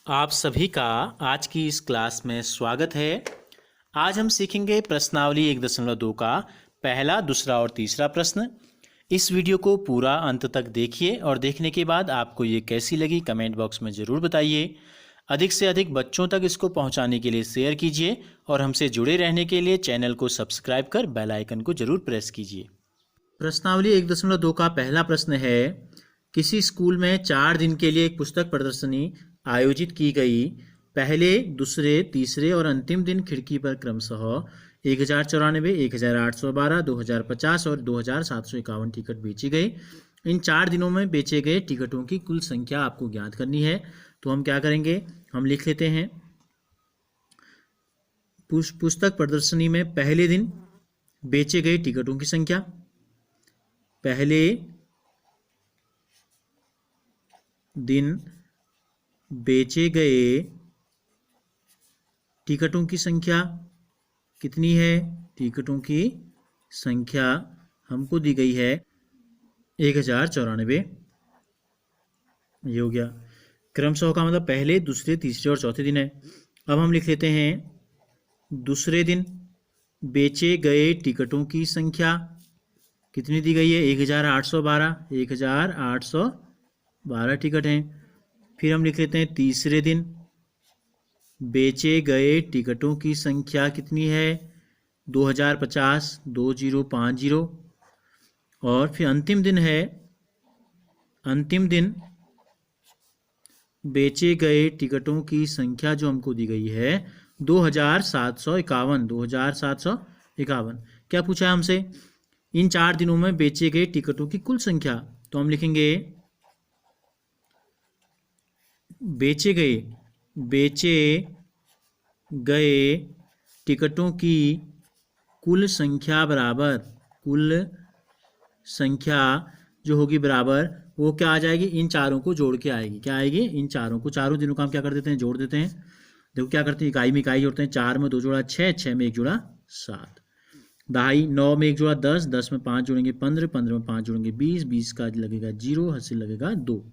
आप सभी का आज की इस क्लास में स्वागत है। आज हम सीखेंगे प्रश्नावली 1.2 का पहला, दूसरा और तीसरा प्रश्न। इस वीडियो को पूरा अंत तक देखिए और देखने के बाद आपको ये कैसी लगी कमेंट बॉक्स में ज़रूर बताइए। अधिक से अधिक बच्चों तक इसको पहुंचाने के लिए शेयर कीजिए और हमसे जुड़े रहने के लिए चैनल को सब्सक्राइब कर बेल आइकन को ज़रूर प्रेस कीजिए। प्रश्नावली 1.2 का पहला प्रश्न है, किसी स्कूल में 4 दिन के लिए एक पुस्तक प्रदर्शनी आयोजित की गई। पहले, दूसरे, तीसरे और अंतिम दिन खिड़की पर क्रमशः 1094, 1812, 2050 और 2751 टिकट बेचे गए। इन 4 दिनों में बेचे गए टिकटों की कुल संख्या आपको ज्ञात करनी है। तो हम क्या करेंगे, हम लिख लेते हैं पुस्तक प्रदर्शनी में पहले दिन बेचे गए टिकटों की संख्या। पहले दिन बेचे गए टिकटों की संख्या कितनी है? टिकटों की संख्या हमको दी गई है 1094। ये हो गया। क्रमशः का मतलब पहले, दूसरे, तीसरे और चौथे दिन है। अब हम लिख लेते हैं दूसरे दिन बेचे गए टिकटों की संख्या कितनी दी गई है? 1812। 1812 टिकट हैं। फिर हम लिख लेते हैं तीसरे दिन बेचे गए टिकटों की संख्या कितनी है? 2050, 2050। और फिर अंतिम दिन है, अंतिम दिन बेचे गए टिकटों की संख्या जो हमको दी गई है 2751। 2751। क्या पूछा है हमसे? इन 4 दिनों में बेचे गए टिकटों की कुल संख्या। तो हम लिखेंगे बेचे गए टिकटों की कुल संख्या बराबर, कुल संख्या जो होगी बराबर, वो क्या आ जाएगी? इन चारों को जोड़ के आएगी। क्या आएगी? इन चारों को, चारों दिनों का हम क्या कर देते हैं? जोड़ देते हैं। देखो क्या करते हैं, इकाई में इकाई जोड़ते हैं। 4 में 2 जोड़ा 6, 6 में 1 जोड़ा 7, दहाई 9 में 1 जोड़ा 10, 10 में 5 जोड़ेंगे 15, 15 में 5 जोड़ेंगे 20, 20 का लगेगा 0, हासिल लगेगा 2,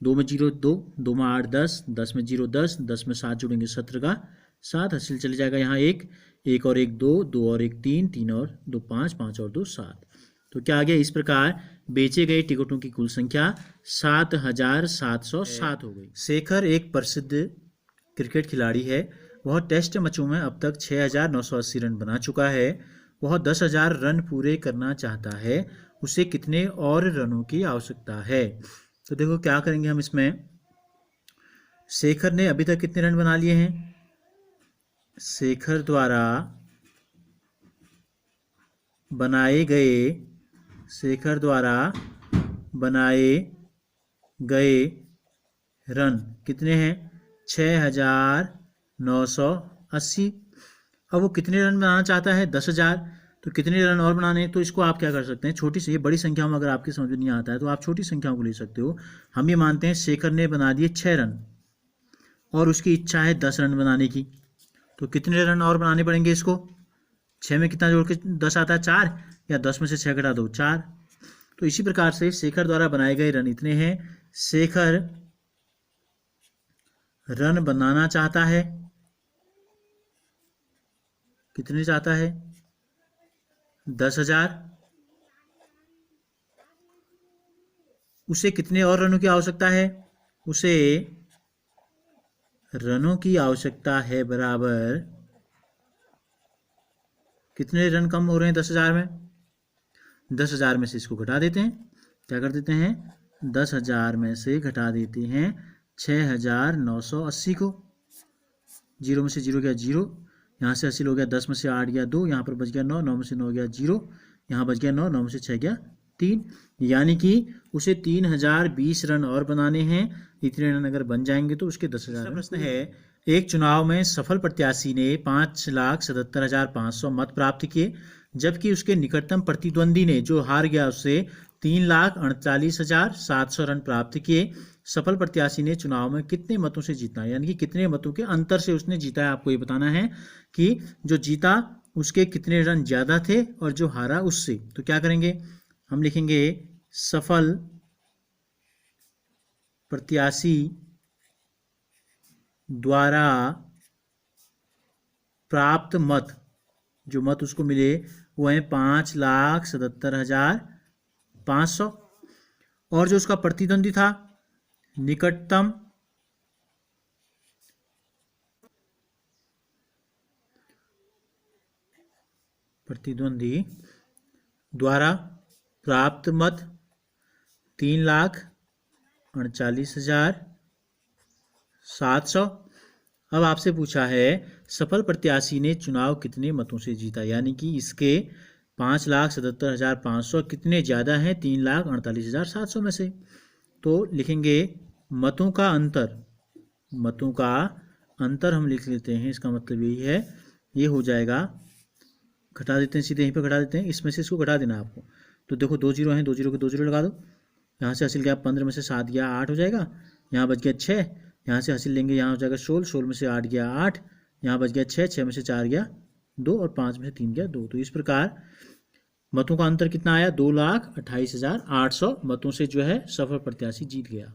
2 में 0 2, 2 में 8 10, 10 में 0 10, 10 में 7 जोड़ेंगे 17 का 7, हासिल चले जाएगा यहाँ 1, 1 और 1 2, 2 और 1 3, 3 और 2 5, 5 और 2 7। तो क्या आ गया? इस प्रकार बेचे गए टिकटों की कुल संख्या 7707 हो गई। शेखर एक प्रसिद्ध क्रिकेट खिलाड़ी है। वह टेस्ट मैचों में अब तक 6980 रन बना चुका है। वह 10,000 रन पूरे करना चाहता है। उसे कितने और रनों की आवश्यकता है? तो देखो क्या करेंगे हम इसमें। शेखर ने अभी तक कितने रन बना लिए हैं? शेखर द्वारा बनाए गए रन कितने हैं? 6980। अब वो कितने रन बनाना चाहता है? 10,000। तो कितने रन और बनाने? तो इसको आप क्या कर सकते हैं, छोटी सी, ये बड़ी संख्या में अगर आपकी समझ में नहीं आता है तो आप छोटी संख्याओं को ले सकते हो। हम ये मानते हैं शेखर ने बना दिए 6 रन और उसकी इच्छा है 10 रन बनाने की। तो कितने रन और बनाने पड़ेंगे इसको? 6 में कितना जोड़ के 10 आता है? 4, या 10 में से 6 घटा दो 4। तो इसी प्रकार से शेखर द्वारा बनाए गए रन इतने हैं। शेखर रन बनाना चाहता है, कितने चाहता है? 10,000। उसे कितने और रनों की आवश्यकता है? उसे रनों की आवश्यकता है बराबर, कितने रन कम हो रहे हैं 10,000 में? 10,000 में से इसको घटा देते हैं। क्या कर देते हैं? 10,000 में से घटा देते हैं 6,980 को। 0 में से 0 गया 0, यहाँ से 80 हो गया, 10 में से 8 गया 2, यहाँ पर बच गया 9, 9 में से 9 गया 0, यहाँ बच गया 9, 9 में से 6 गया 3। यानी कि उसे 3020 रन और बनाने हैं। इतने रन अगर बन जाएंगे तो उसके 10,000। प्रश्न है, एक चुनाव में सफल प्रत्याशी ने 5,77,500 मत प्राप्त किए, जबकि उसके निकटतम प्रतिद्वंदी ने, जो हार गया, उससे 3,48,700 रन प्राप्त किए। सफल प्रत्याशी ने चुनाव में कितने मतों से जीता? यानी कि कितने मतों के अंतर से उसने जीता है। आपको ये बताना है कि जो जीता उसके कितने रन ज़्यादा थे और जो हारा उससे। तो क्या करेंगे, हम लिखेंगे सफल प्रत्याशी द्वारा प्राप्त मत, जो मत उसको मिले वो है 5,77,500। और जो उसका प्रतिद्वंदी था, निकटतम प्रतिद्वंदी द्वारा प्राप्त मत 3,39,700। अब आपसे पूछा है सफल प्रत्याशी ने चुनाव कितने मतों से जीता, यानी कि इसके 5,77,500 कितने ज़्यादा हैं 3,48,700 में से। तो लिखेंगे मतों का अंतर, मतों का अंतर हम लिख लेते हैं, इसका मतलब यही है, ये हो जाएगा, घटा देते हैं, सीधे यहीं पे घटा देते हैं, इसमें से इसको घटा देना आपको। तो देखो 2 जीरो हैं, 2 जीरो के 2 जीरो लगा दो, यहाँ से हासिल गया 15 में से 7 गया 8 हो जाएगा, यहाँ बच गया 6, यहाँ से हासिल लेंगे, यहाँ हो जाएगा 16, 16 में से 8 गया 8, यहाँ बच गया 6, 6 में से 4 गया 2 और 5 में से 3 गया 2। तो इस प्रकार मतों का अंतर कितना आया, 2,28,800 मतों से जो है सफल प्रत्याशी जीत गया।